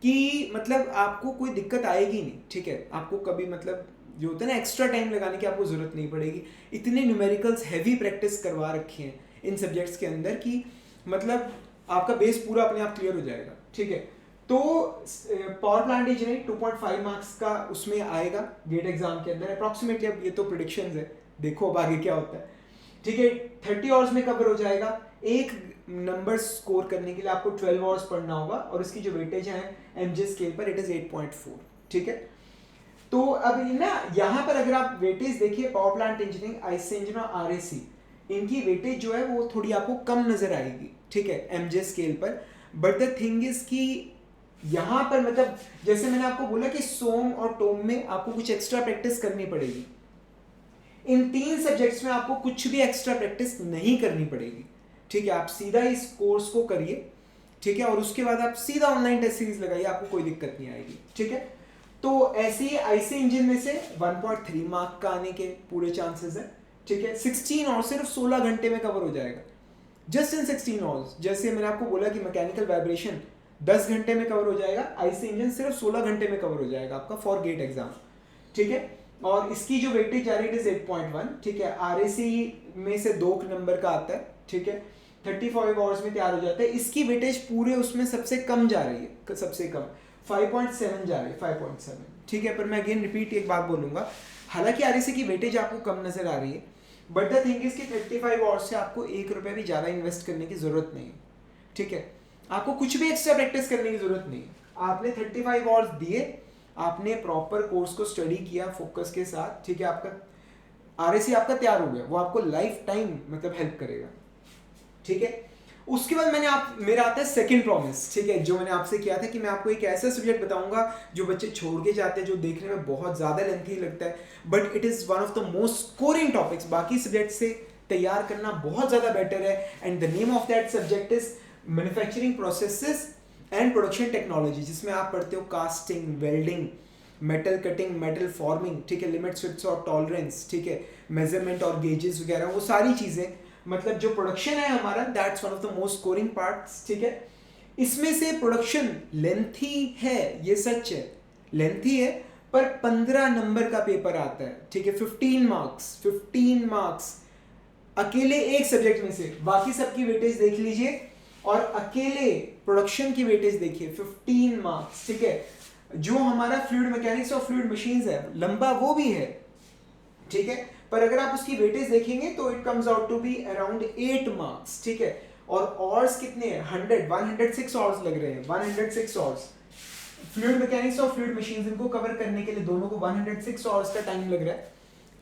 कि मतलब आपको कोई दिक्कत आएगी नहीं, ठीक है। आपको कभी मतलब जो होता है ना एक्स्ट्रा टाइम लगाने की आपको ज़रूरत नहीं पड़ेगी। इतने न्यूमेरिकल्स हैवी प्रैक्टिस करवा रखे हैं इन सब्जेक्ट्स के अंदर कि मतलब आपका बेस पूरा अपने आप क्लियर हो जाएगा, ठीक है। तो पावर प्लांट इंजीनियरिंग 2.5 मार्क्स का उसमें आएगा गेट एग्जाम के अंदर अप्रॉक्सीमेटली। अब ये तो प्रिडिक्शंस है, देखो अब आगे क्या होता है, ठीक है। 30 आवर्स में कवर हो जाएगा। एक नंबर स्कोर करने के लिए आपको 12 आवर्स पढ़ना होगा, और इसकी जो वेटेज है एमजे स्केल पर इट इज 8.4, ठीक है। तो अब ना यहाँ पर अगर आप वेटेज देखिए, power plant engineering, IC engine और आरएसी, इनकी वेटेज जो है वो थोड़ी आपको कम नजर आएगी, ठीक है, एमजे स्केल पर। बट द थिंग इज कि यहाँ पर मतलब जैसे मैंने आपको बोला कि सोम और टोम में आपको कुछ एक्स्ट्रा प्रैक्टिस करनी पड़ेगी, इन 3 सब्जेक्ट्स में आपको कुछ भी एक्स्ट्रा प्रैक्टिस नहीं करनी पड़ेगी, ठीक है। आप सीधा इस कोर्स को करिए, ठीक है, और उसके बाद आप सीधा ऑनलाइन टेस्ट सीरीज लगाइए, आपको कोई दिक्कत नहीं आएगी, ठीक है। तो ऐसे ही आईसी इंजन में से 1.3 मार्क का आने के पूरे चांसेस है, ठीक है। 16 और सिर्फ 16 घंटे में कवर हो जाएगा, जस्ट इन 16 आवर्स। जैसे मैंने आपको बोला कि मैकेनिकल वाइब्रेशन 10 घंटे में कवर हो जाएगा, आईसी इंजन सिर्फ 16 घंटे में कवर हो जाएगा आपका फॉर गेट एग्जाम, ठीक है। और इसकी जो वेटेज आ रही है 8.1, ठीक है। आरएसी में से 2 नंबर का आता है, ठीक है, 35 आवर्स में तैयार हो जाता है। इसकी वेटेज पूरे उसमें सबसे कम जा रही है, सबसे कम 5.7 जा रही है, 5.7, ठीक है। पर मैं अगेन रिपीट एक बात बोलूंगा, हालांकि आरएसी की वेटेज आपको कम नजर आ रही है, बट द थिंग इज कि 35 आवर्स से आपको 1 रुपये भी ज़्यादा इन्वेस्ट करने की ज़रूरत नहीं है, ठीक है। आपको कुछ भी एक्स्ट्रा प्रैक्टिस करने की ज़रूरत नहीं है। आपने 35 आवर्स दिए, आपने प्रॉपर कोर्स को स्टडी किया फोकस के साथ, ठीक है, आपका आरएसी आपका तैयार हो गया, वो आपको लाइफ टाइम मतलब हेल्प करेगा, ठीक है। उसके बाद मेरा आता है सेकंड प्रॉमिस, ठीक है, जो मैंने आपसे किया था कि मैं आपको एक ऐसा सब्जेक्ट बताऊंगा जो बच्चे छोड़ के जाते हैं, जो देखने में बहुत ज़्यादा लेंथी लगता है, but it is one of the most scoring topics. बाकी सब्जेक्ट से तैयार करना बहुत ज़्यादा बेटर है, and the name of that subject is manufacturing processes and production technology, जिसमें आप पढ़ते हो casting, welding, metal cutting, metal forming, ठीक है, लिमिट्स, फिट्स और टॉलरेंस, ठीक है, मेजरमेंट और गेजेस वगैरह, वो सारी चीज़ें, मतलब जो प्रोडक्शन है हमारा, that's one of the most scoring parts, ठीक है। इसमें से प्रोडक्शन लेंथी है, ये सच है, लेंथी है, पर 15 नंबर का पेपर आता है, ठीक है, 15 मार्क्स अकेले एक सब्जेक्ट में से, बाकी सबकी वेटेज देख लीजिए और अकेले प्रोडक्शन की वेटेज देखिए, 15 मार्क्स, ठीक है। जो हमारा फ्लूइड मैकेनिक्स और फ्लूइड मशीन्स है, लंबा वो भी है, ठीक है, पर अगर आप उसकी वेटेज देखेंगे तो it comes out to be around 8 marks, ठीक है। और ऑर्स कितने हैं? 106 ऑर्स लग रहे हैं, 106 ऑर्स। फ्लूइड मैकेनिक्स और फ्लूइड मशीन्स, इनको कवर करने के लिए दोनों को 106 ऑर्स का टाइम लग रहा है,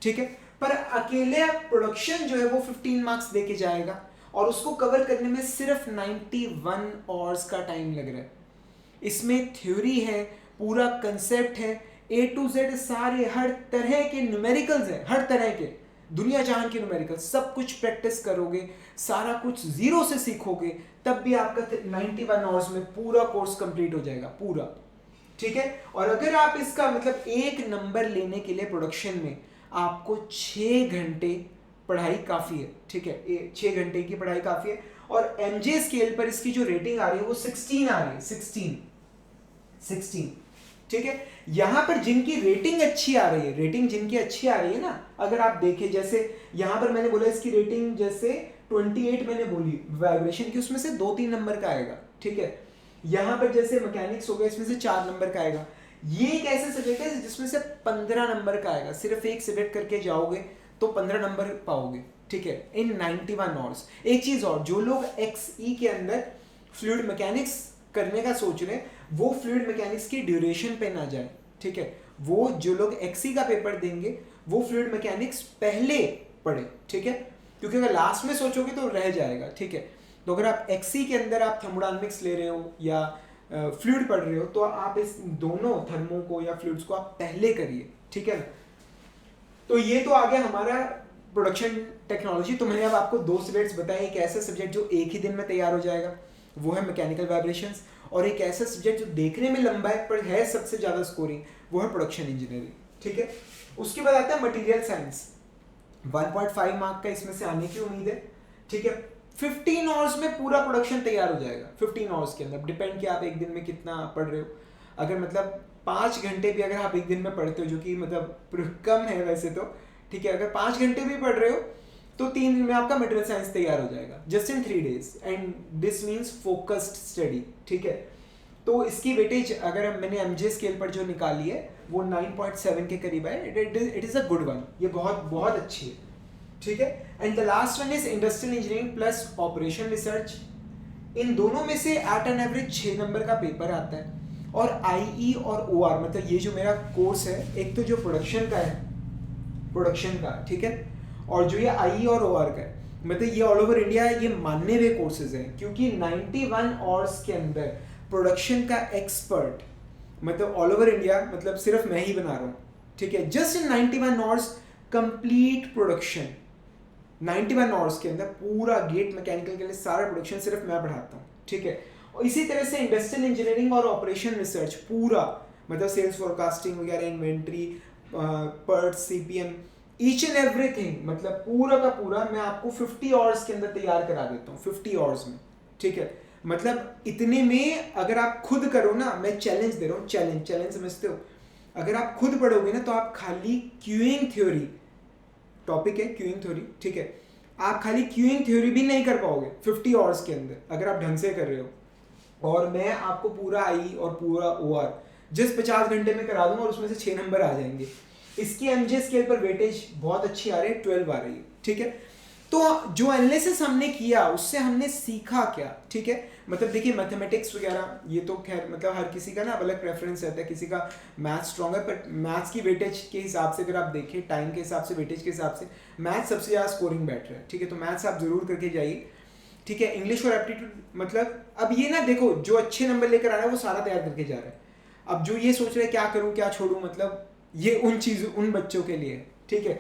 ठीक है। पर अकेले प्रोडक्शन जो है वो 15 मार्क्स देके जाएगा और उसको कवर करने में सिर्फ 91 ऑर्स का टाइम लग रहा है। इसमें थ्योरी है, पूरा कंसेप्ट है, A to Z सारे हर तरह के न्यूमेरिकल्स हैं, हर तरह के दुनिया जहान के न्यूमेरिकल्स, सब कुछ प्रैक्टिस करोगे, सारा कुछ जीरो से सीखोगे, तब भी आपका 91 आवर्स में पूरा कोर्स कंप्लीट हो जाएगा, पूरा, ठीक है। और अगर आप इसका मतलब एक नंबर लेने के लिए प्रोडक्शन में आपको 6 घंटे पढ़ाई काफ़ी है, ठीक है, 6 घंटे की पढ़ाई काफ़ी है। और एमजे स्केल पर इसकी जो रेटिंग आ रही है वो 16 आ रही है, 16, ठीक है। यहां पर जिनकी रेटिंग अच्छी आ रही है, रेटिंग जिनकी अच्छी आ रही है ना, अगर आप देखें, जैसे यहां पर मैंने बोला इसकी रेटिंग जैसे 28 मैंने बोली वाइब्रेशन की, उसमें से 2-3 नंबर का आएगा, ठीक है। यहां पर जैसे मैकेनिक्स हो गया, इसमें से 4 नंबर का आएगा। ये एक ऐसे सब्जेक्ट है जिसमें से 15 नंबर का आएगा, सिर्फ एक सब्जेक्ट करके जाओगे तो 15 नंबर पाओगे, ठीक है, इन 91 आवर्स। एक चीज और, जो लोग XE के अंदर फ्लूइड मैकेनिक्स करने का सोच रहे हैं, वो फ्लूइड मैकेनिक्स की ड्यूरेशन पे ना जाए, ठीक है। वो जो लोग XE का पेपर देंगे वो फ्लूइड मैकेनिक्स पहले पढ़े, ठीक है, क्योंकि अगर लास्ट में सोचोगे तो रह जाएगा, ठीक है। तो अगर आप XE के अंदर आप थर्मोडायनामिक्स ले रहे हो या फ्लूइड पढ़ रहे हो, तो आप इस दोनों थर्मो को या फ्लूइड्स को आप पहले करिए, ठीक है ना। तो ये तो आ गया हमारा प्रोडक्शन टेक्नोलॉजी। तो मैंने अब आपको 2 सब्जेक्ट्स बताए, एक ऐसा सब्जेक्ट जो एक ही दिन में तैयार हो जाएगा, वो है मैकेनिकल वाइब्रेशंस, और एक ऐसा सब्जेक्ट जो देखने में लंबा है पर है सबसे ज़्यादा स्कोरिंग, वो है प्रोडक्शन इंजीनियरिंग, ठीक है। उसके बाद आता है मटेरियल साइंस, 1.5 मार्क का इसमें से आने की उम्मीद है, ठीक है। 15 आवर्स में पूरा प्रोडक्शन तैयार हो जाएगा, 15 आवर्स के अंदर, डिपेंड कि आप एक दिन में कितना पढ़ रहे हो। अगर मतलब 5 घंटे भी अगर आप एक दिन में पढ़ते हो, जो कि मतलब कम है वैसे तो, ठीक है, अगर 5 घंटे भी पढ़ रहे हो तो 3 दिन में आपका मटेरियल साइंस तैयार हो जाएगा, just in 3 days, and this means focused study, ठीक है। तो इसकी वेटेज अगर मैंने एमजे स्केल पर जो निकाली है वो 9.7 के करीब है, it is a good one, ये बहुत बहुत अच्छी है, ठीक है। And the last one is industrial engineering plus operation research. इन दोनों में से एट एन एवरेज 6 नंबर का पेपर आता है। और IE और OR, मतलब ये जो मेरा कोर्स है, एक तो जो प्रोडक्शन का है, प्रोडक्शन का, ठीक है, और जो ये IE और OR का है, मतलब ये ऑल ओवर इंडिया ये मानने हुए कोर्सेज हैं, क्योंकि 91 आवर्स के अंदर प्रोडक्शन का एक्सपर्ट, मतलब ऑल ओवर इंडिया, मतलब सिर्फ मैं ही बना रहा हूँ, ठीक है, just in 91 hours complete production, 91 hours के अंदर पूरा गेट मैकेनिकल के लिए सारा प्रोडक्शन सिर्फ मैं पढ़ाता हूँ, ठीक है। और इसी तरह से इंडस्ट्रियल इंजीनियरिंग और ऑपरेशन रिसर्च पूरा, मतलब सेल्स फोरकास्टिंग वगैरह, inventory, PERTs, CPM, each and everything, मतलब पूरा का पूरा मैं आपको 50 आवर्स के अंदर तैयार करा देता हूँ, 50 आवर्स में, ठीक है। मतलब इतने में अगर आप खुद करो ना, मैं चैलेंज दे रहा हूँ, चैलेंज समझते हो, अगर आप खुद पढ़ोगे ना तो आप खाली क्यूइंग थ्योरी, टॉपिक है क्यूइंग थ्योरी, ठीक है, आप खाली क्यूइंग थ्योरी भी नहीं कर पाओगे 50 आवर्स के अंदर, अगर आप ढंग से कर रहे हो। और मैं आपको पूरा IE और पूरा OR जस्ट 50 घंटे में करा दूंगा और उसमें से 6 नंबर आ जाएंगे। इसकी MJ स्केल पर वेटेज बहुत अच्छी आ रही है, 12 आ रही है, ठीक है। तो जो एनालिसिस हमने किया उससे हमने सीखा क्या, ठीक है। मतलब देखिए मैथमेटिक्स वगैरह ये तो खैर मतलब हर किसी का ना अलग प्रेफरेंस रहता है, किसी का मैथ्स स्ट्रॉन्ग है, पर मैथ्स की वेटेज के हिसाब से अगर आप देखें, टाइम के हिसाब से, वेटेज के हिसाब से मैथ्स सबसे ज़्यादा स्कोरिंग बैठ रहा है, ठीक है। तो मैथ्स आप जरूर करके जाइए, ठीक है। इंग्लिश और एप्टीट्यूड, मतलब अब ये ना देखो, जो अच्छे नंबर लेकर आ रहा है वो सारा तैयार करके जा रहा है। अब जो ये सोच रहे हैं क्या करूं क्या छोड़ूं, मतलब ये उन बच्चों के लिए, ठीक है।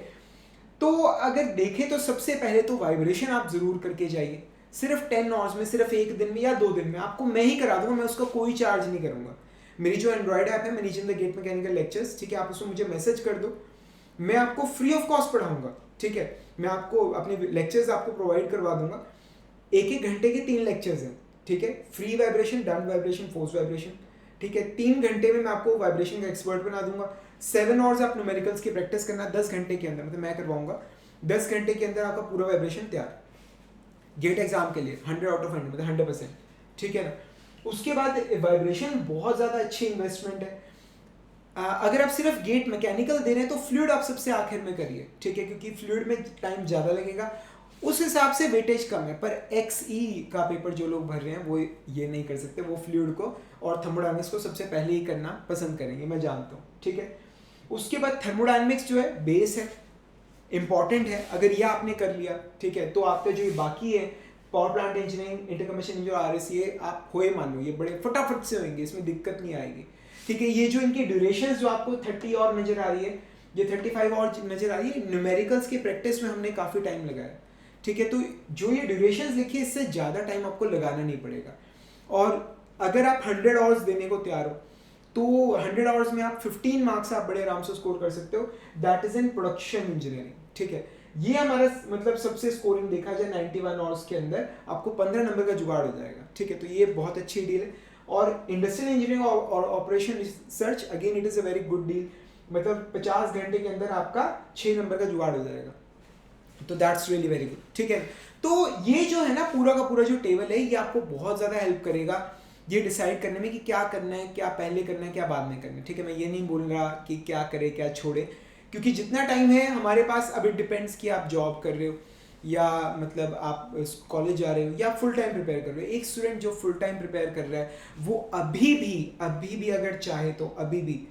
तो अगर देखें तो सबसे पहले तो वाइब्रेशन आप जरूर करके जाइए, सिर्फ 10 आवर्स में, सिर्फ एक दिन में या 2 दिन में आपको मैं ही करा दूंगा, मैं उसका कोई चार्ज नहीं करूंगा। मेरी जो एंड्रॉइड ऐप है managing the GATE mechanical lectures, ठीक है, आप उसमें मुझे मैसेज कर दो, मैं आपको फ्री ऑफ कॉस्ट पढ़ाऊंगा, ठीक है। मैं आपको अपने लेक्चर्स आपको प्रोवाइड करवा दूंगा। 1-1 घंटे के 3 लेक्चर्स हैं, ठीक है। Free vibration, done vibration, force vibration, ठीक है। 3 घंटे में मैं आपको वाइब्रेशन का एक्सपर्ट बना दूंगा। 7 आवर्स आप न्यूमेरिकल्स की प्रैक्टिस करना 10 घंटे के अंदर, मतलब मैं करवाऊंगा 10 घंटे के अंदर आपका पूरा वाइब्रेशन तैयार गेट एग्जाम के लिए 100 आउट ऑफ 100, मतलब 100%, ठीक है ना। उसके बाद वाइब्रेशन बहुत ज़्यादा अच्छी इन्वेस्टमेंट है। अगर आप सिर्फ गेट मैकेनिकल दे रहे हैं तो फ्लूइड आप सबसे आखिर में करिए, ठीक है, क्योंकि फ्लूइड में टाइम ज़्यादा लगेगा, उस हिसाब से वेटेज कम है। पर XE का पेपर जो लोग भर रहे हैं वो ये नहीं कर सकते, वो फ्लूइड को और थर्मोडायनेमिक्स को सबसे पहले ही करना पसंद करेंगे, मैं जानता हूँ, ठीक है। उसके बाद थर्मोडायनेमिक्स जो है बेस है, इंपॉर्टेंट है, अगर ये आपने कर लिया, ठीक है, तो आपका जो बाकी है power plant engineering, internal combustion engineer, RSCA आप होए मान लो, ये बड़े फटाफट से होंगे, इसमें दिक्कत नहीं आएगी, ठीक है। ये जो इनकी ड्यूरेशन जो आपको 30 और नजर आ रही है, ये 35 और नजर आ रही है, न्यूमेरिकल्स की प्रैक्टिस में हमने काफ़ी टाइम लगाया, ठीक है। तो जो ये ड्यूरेशंस लिखी है इससे ज़्यादा टाइम आपको लगाना नहीं पड़ेगा। और अगर आप 100 आवर्स देने को तैयार हो तो 100 आवर्स में आप 15 मार्क्स आप बड़े आराम से स्कोर कर सकते हो, that is in production engineering, ठीक है। ये हमारा मतलब सबसे स्कोरिंग देखा जाए 91 आवर्स के अंदर आपको 15 नंबर का जुगाड़ हो जाएगा, ठीक है। तो ये बहुत अच्छी डील है। और इंडस्ट्रियल इंजीनियरिंग और operation research, again it is a very good deal, मतलब 50 घंटे के अंदर आपका 6 नंबर का जुगाड़ हो जाएगा, तो दैट्स रियली वेरी गुड, ठीक है। तो ये जो है ना पूरा का पूरा जो टेबल है ये आपको बहुत ज़्यादा हेल्प करेगा ये डिसाइड करने में कि क्या करना है, क्या पहले करना है, क्या बाद में करना है, ठीक है। मैं ये नहीं बोल रहा कि क्या करे क्या छोड़े, क्योंकि जितना टाइम है हमारे पास, अब इट डिपेंड्स कि आप जॉब कर रहे हो या मतलब आप कॉलेज जा रहे हो या फुल टाइम प्रिपेयर कर रहे हो। एक स्टूडेंट जो फुल टाइम प्रिपेयर कर रहा है वो अभी भी अगर चाहे तो अभी भी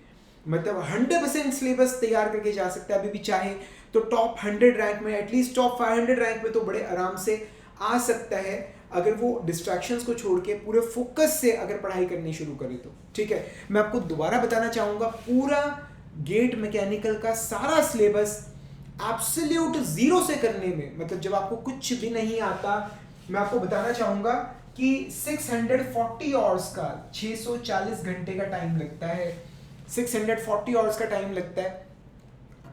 मतलब 100% सिलेबस तैयार करके जा सकता है, अभी भी चाहे तो टॉप 100 रैंक में, एटलीस्ट टॉप 500 रैंक में तो बड़े आराम से आ सकता है, अगर वो डिस्ट्रैक्शंस को छोड़ के पूरे फोकस से अगर पढ़ाई करनी शुरू करे तो, ठीक है। मैं आपको दोबारा बताना चाहूँगा, पूरा गेट मैकेनिकल का सारा सिलेबस एब्सोल्यूट जीरो से करने में, मतलब जब आपको कुछ भी नहीं आता, मैं आपको बताना चाहूँगा कि 640 आवर्स का 640 घंटे का टाइम लगता है, 640 आवर्स का टाइम लगता है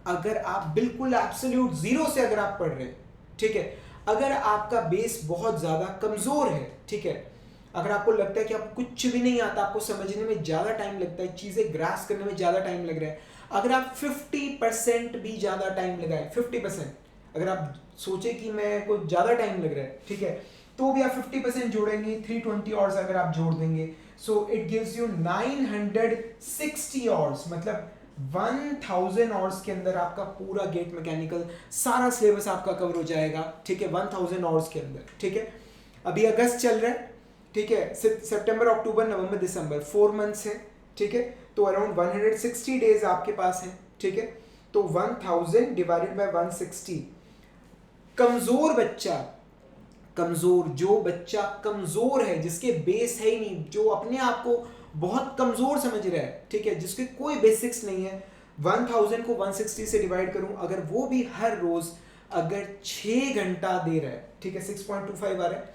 अगर आप बिल्कुल एब्सोल्यूट जीरो से अगर आप पढ़ रहे हैं, ठीक है। अगर आपका बेस बहुत ज़्यादा कमज़ोर है, ठीक है, अगर आपको लगता है कि आपको कुछ भी नहीं आता, आपको समझने में ज़्यादा टाइम लगता है, चीज़ें ग्रास्प करने में ज़्यादा टाइम लग रहा है, अगर आप 50% भी ज़्यादा टाइम लगाए, 50% अगर आप सोचे कि मैं को ज़्यादा टाइम लग रहा है, ठीक है, तो भी आप 50% जोड़ेंगे, 320 आवर्स अगर आप जोड़ देंगे, so it gives you 960 hours, मतलब 1000 आवर्स के अंदर आपका पूरा गेट मैकेनिकल सारा सिलेबस आपका कवर हो जाएगा, ठीक है, 1000 आवर्स के अंदर, ठीक है। अभी अगस्त चल रहा है, ठीक है, सितंबर, अक्टूबर, नवंबर, दिसंबर 4 मंथ्स है, ठीक है, तो अराउंड 160 डेज आपके पास है, ठीक है। तो 1000 डिवाइडेड बाय 160, कमजोर बच्चा, कमजोर जो बच्चा कमजोर है, जिसके बेस है ही नहीं, जो अपने आप को बहुत कमजोर समझ रहा है, ठीक है, जिसके कोई बेसिक्स नहीं है, 1000 को 160 से डिवाइड करूं, अगर वो भी हर रोज अगर 6 घंटा दे रहा है, ठीक है, 6.25 आ रहा है,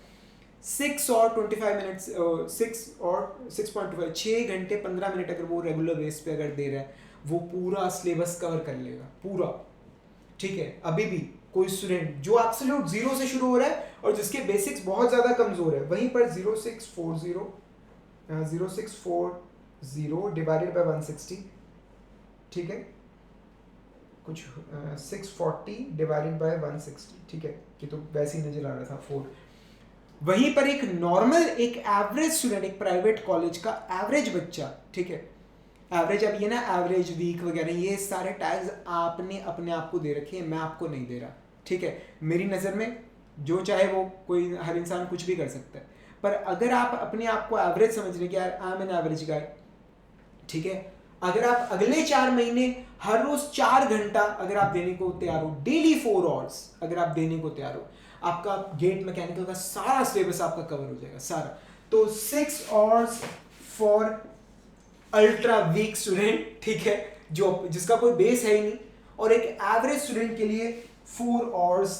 6 और 25 मिनट्स, 6 और 6.25, 6 घंटे 15 मिनट अगर वो रेगुलर बेस पे अगर दे रहा है, वो पूरा सिलेबस कवर कर लेगा पूरा, ठीक है। अभी भी कोई स्टूडेंट जो एब्सोल्यूट जीरो से शुरू हो रहा है और जिसके बेसिक्स बहुत ज़्यादा कमज़ोर है, वहीं पर 0640 डिवाइडेड बाय 160, ठीक है, कुछ 640 डिवाइडेड बाय 160, ठीक है, कि तो वैसे ही नजर आ रहा था 4। वहीं पर एक नॉर्मल, एक एवरेज स्टूडेंट, एक प्राइवेट कॉलेज का एवरेज बच्चा, ठीक है, एवरेज, अब ये ना एवरेज, वीक वगैरह ये सारे टैग्स आपने अपने आप को दे रखे हैं, मैं आपको नहीं दे रहा, ठीक है। मेरी नज़र में जो चाहे वो कोई, हर इंसान कुछ भी कर सकता है, पर अगर आप अपने आप को एवरेज समझ रहे कि यार आई एम एन एवरेज गाय, ठीक है, अगर आप अगले 4 महीने हर रोज 4 घंटा अगर आप देने को तैयार हो, डेली 4 आवर्स अगर आप देने को तैयार हो, आपका गेट मैकेनिकल का सारा सिलेबस आपका कवर हो जाएगा सारा। तो 6 hours for ultra weak student, ठीक है, जो जिसका कोई बेस है ही नहीं, और एक एवरेज स्टूडेंट के लिए 4 आवर्स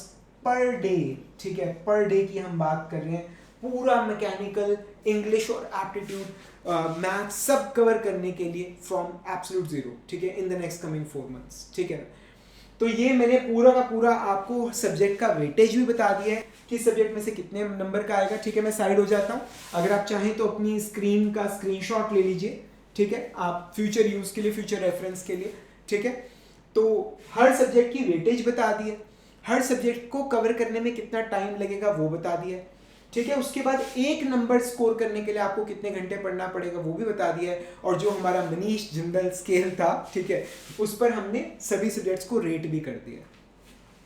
पर डे, ठीक है, पर डे की हम बात कर रहे हैं, पूरा मैकेनिकल, इंग्लिश और एप्टीट्यूड, मैथ सब कवर करने के लिए फ्रॉम एब्सोल्यूट जीरो, ठीक है, in the next coming 4 months, ठीक है। तो ये मैंने पूरा का पूरा आपको सब्जेक्ट का वेटेज भी बता दिया है कि सब्जेक्ट में से कितने नंबर का आएगा, ठीक है। मैं साइड हो जाता हूँ, अगर आप चाहें तो अपनी स्क्रीन का स्क्रीनशॉट ले लीजिए, ठीक है, आप फ्यूचर यूज के लिए, फ्यूचर रेफरेंस के लिए, ठीक है। तो हर सब्जेक्ट की वेटेज बता दी है, हर सब्जेक्ट को कवर करने में कितना टाइम लगेगा वो बता दिया है, ठीक है। उसके बाद एक नंबर स्कोर करने के लिए आपको कितने घंटे पढ़ना पड़ेगा वो भी बता दिया है, और जो हमारा मनीष जिंदल स्केल था, ठीक है, उस पर हमने सभी सब्जेक्ट्स को रेट भी कर दिया,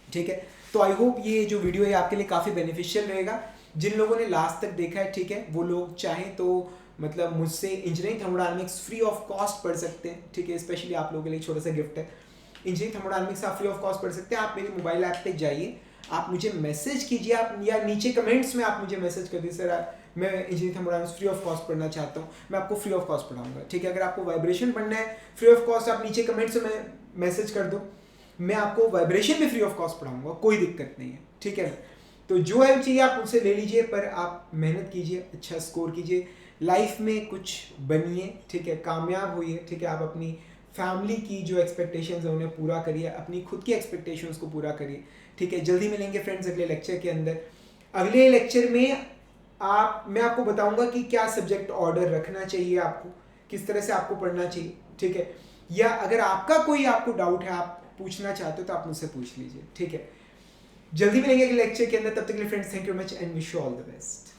ठीक है। तो आई होप ये जो वीडियो है आपके लिए काफ़ी बेनिफिशियल रहेगा। जिन लोगों ने लास्ट तक देखा है, ठीक है, वो लोग चाहें तो मतलब मुझसे engineering thermodynamics free of cost पढ़ सकते हैं, ठीक है। स्पेशली आप लोगों के लिए छोटा सा गिफ्ट है, इंजीनियरिंग थर्मोडायनामिक्स आप फ्री ऑफ कॉस्ट पढ़ सकते हैं। आप मेरी मोबाइल ऐप पे जाइए, आप मुझे मैसेज कीजिए, आप या नीचे कमेंट्स में आप मुझे मैसेज कर दीजिए, सर मैं engineering thermodynamics free of cost पढ़ना चाहता हूँ, मैं आपको फ्री ऑफ कॉस्ट पढ़ाऊंगा, ठीक है। अगर आपको वाइब्रेशन पढ़ना है फ्री ऑफ कॉस्ट, आप नीचे कमेंट्स में मैसेज कर दो, मैं आपको वाइब्रेशन भी फ्री ऑफ कॉस्ट पढ़ाऊंगा, कोई दिक्कत नहीं है, ठीक है। तो जो है चाहिए आप मुझसे ले लीजिए, पर आप मेहनत कीजिए, अच्छा स्कोर कीजिए, लाइफ में कुछ बनिए, ठीक है, कामयाब होइए, ठीक है। आप अपनी फैमिली की जो एक्सपेक्टेशंस है उन्हें पूरा करिए, अपनी खुद की एक्सपेक्टेशंस को पूरा करिए, ठीक है। जल्दी मिलेंगे फ्रेंड्स अगले लेक्चर के अंदर। अगले लेक्चर में मैं आपको बताऊंगा कि क्या सब्जेक्ट ऑर्डर रखना चाहिए आपको, किस तरह से आपको पढ़ना चाहिए, ठीक है। या अगर आपका कोई आपको डाउट है, आप पूछना चाहते हो तो आप मुझसे पूछ लीजिए, ठीक है। जल्दी मिलेंगे अगले लेक्चर के अंदर, तब तक के लिए friends thank you very much and wish you all the best.